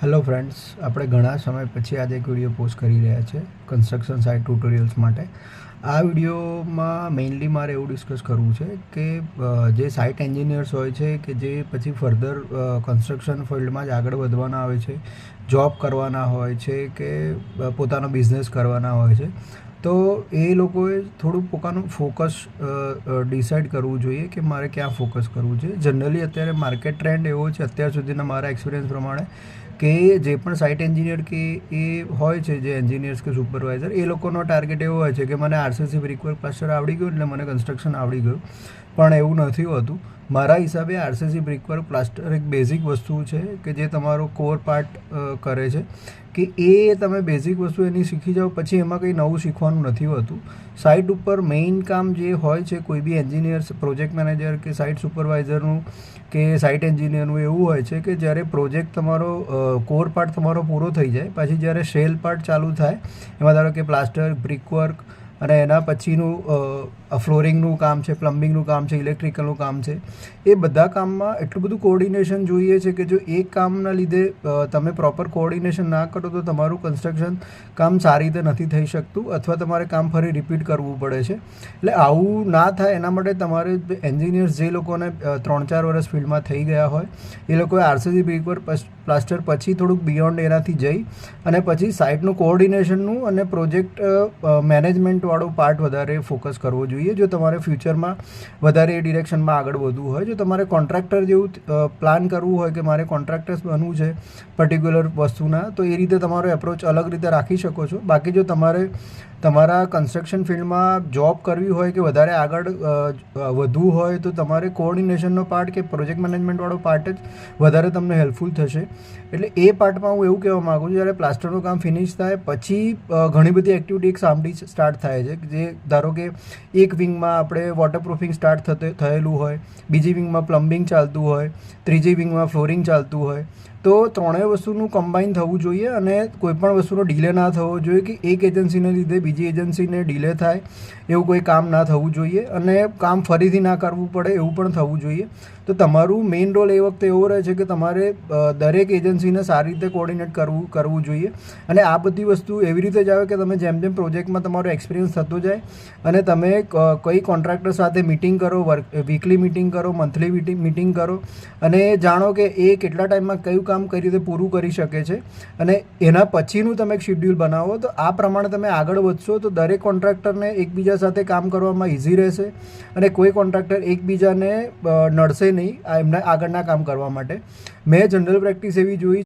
Hello friends, આપણે ઘણા સમય પછી આજે એક વિડીયો પોસ્ટ કરી રહ્યા છે કન્સ્ટ્રક્શન સાઇટ ટ્યુટોરિયલ્સ માટે. આ વિડીયોમાં મેઇનલી મારે એવું ડિસ્કસ કરવું છે કે જે સાઇટ એન્જિનિયર્સ હોય છે કે જે પછી ફર્ધર કન્સ્ટ્રક્શન ફિલ્ડમાં જ આગળ વધવાના આવે છે, જોબ કરવાના હોય છે કે પોતાનો બિઝનેસ કરવાના હોય છે, તો એ લોકોએ થોડું પોતાનું ફોકસ ડિસાઇડ કરવું જોઈએ કે મારે ક્યાં ફોકસ કરવું છે. જનરલી અત્યારે માર્કેટ ટ્રેન્ડ એવો છે અત્યાર સુધીના મારા એક્સપિરિયન્સ પ્રમાણે કે જે પણ સાઇટ એન્જિનિયર કે એ હોય છે, જે એન્જિનિયર્સ કે સુપરવાઇઝર, એ લોકોનો ટાર્ગેટ એવો હોય છે કે મને આરસીસી બ્રિકવર્ક પ્લાસ્ટર આવડી ગયું એટલે મને કન્સ્ટ્રક્શન આવડી ગયું. પણ એવું નથી હોતું. મારા હિસાબે આરસીસી બ્રિકવર્ક પ્લાસ્ટર એક બેઝિક વસ્તુ છે કે જે તમારો કોર પાર્ટ કરે છે કે એ તમે બેઝિક વસ્તુ એની શીખી જાઓ પછી એમાં કંઈ નવું શીખવાનું નથી હોતું. સાઇટ ઉપર મેઇન કામ જે હોય છે કોઈ બી એન્જિનિયર, પ્રોજેક્ટ મેનેજર કે સાઇટ સુપરવાઇઝરનું કે સાઇટ એન્જિનિયરનું એવું હોય છે કે જ્યારે પ્રોજેક્ટ તમારો કોર પાર્ટ તમારો પૂરો થઈ જાય પછી જ્યારે શેલ પાર્ટ ચાલુ થાય, એમાં ધારો કે પ્લાસ્ટર, બ્રિકવર્ક અને એના પછીનું ફ્લોરિંગનું કામ છે, પ્લમ્બિંગનું કામ છે, ઇલેક્ટ્રિકલનું કામ છે, એ બધા કામમાં એટલું બધું કોઓર્ડિનેશન જોઈએ છે કે જો એક કામના લીધે તમે પ્રોપર કોઓર્ડિનેશન ના કરો તો તમારું કન્સ્ટ્રક્શન કામ સારી રીતે નથી થઈ શકતું અથવા તમારે કામ ફરી રિપીટ કરવું પડે છે. એટલે આવું ના થાય એના માટે તમારે એન્જિનિયર્સ જે લોકોને 3-4 વર્ષ ફિલ્ડમાં થઈ ગયા હોય એ લોકોએ આરસીસી બ્રિકવર્ક પ્લાસ્ટર પછી થોડુંક બિયોન્ડ એનાથી જઈ અને પછી સાઇટનું કોઓર્ડિનેશનનું અને પ્રોજેક્ટ મેનેજમેન્ટવાળો પાર્ટ વધારે ફોકસ કરવો જોઈએ જો તમારે ફ્યુચરમાં વધારે એ ડિરેક્શનમાં આગળ વધવું હોય. જો તમારે કોન્ટ્રાક્ટર જેવું પ્લાન કરવું હોય કે મારે કોન્ટ્રાક્ટર્સ બનવું છે પર્ટિક્યુલર વસ્તુના, તો એ રીતે તમારો એપ્રોચ અલગ રીતે રાખી શકો છો. બાકી જો તમારે તમારા કન્સ્ટ્રક્શન ફિલ્ડમાં જોબ કરવી હોય કે વધારે આગળ વધવું હોય તો તમારે કોઓર્ડિનેશનનો પાર્ટ કે પ્રોજેક્ટ મેનેજમેન્ટવાળો પાર્ટ જ વધારે તમને હેલ્પફુલ થશે. એટલે એ પાર્ટમાં હું એવું કહેવા માગું છું, જ્યારે પ્લાસ્ટરનું કામ ફિનિશ થાય પછી ઘણી બધી એક્ટિવિટી એક સામટી સ્ટાર્ટ થાય છે. જે ધારો કે એક વિંગમાં આપણે વોટરપ્રૂફિંગ સ્ટાર્ટ થયેલું હોય, બીજી વિંગમાં પ્લમ્બિંગ ચાલતું હોય, ત્રીજી વિંગમાં ફ્લોરિંગ ચાલતું હોય, તો ત્રણેય વસ્તુનું કમ્બાઈન થવું જોઈએ અને કોઈપણ વસ્તુનો ડિલે ના થવો જોઈએ કે એક એજન્સીને લીધે બીજી એજન્સીને ડિલે થાય એવું કોઈ કામ ના થવું જોઈએ અને કામ ફરીથી ના કરવું પડે એવું પણ થવું જોઈએ. તો તમારું મેઇન રોલ એ વખતે એવો રહે છે કે તમારે દરેક એજન્સીને સારી રીતે કોઓર્ડિનેટ કરવું જોઈએ અને આ બધી વસ્તુ એવી રીતે જ આવે કે તમે જેમ જેમ પ્રોજેક્ટમાં તમારો એક્સપિરિયન્સ થતો જાય અને તમે કઈ કોન્ટ્રાક્ટર સાથે મિટિંગ કરો, વીકલી મિટિંગ કરો, મંથલી મિટિંગ કરો અને જાણો કે એ કેટલા ટાઈમમાં કયું કામ કઈ રીતે પૂરું કરી શકે છે અને એના પછીનું તમે એક શિડ્યુલ બનાવો તો આ પ્રમાણે તમે આગળ વધશો તો દરેક કોન્ટ્રાક્ટરને એકબીજા સાથે કામ કરવામાં ઇઝી રહેશે અને કોઈ કોન્ટ્રાક્ટર એકબીજાને નડશે નહીં એમના આગળના કામ કરવા માટે. મેં જનરલ પ્રેક્ટિસ એવી જોઈ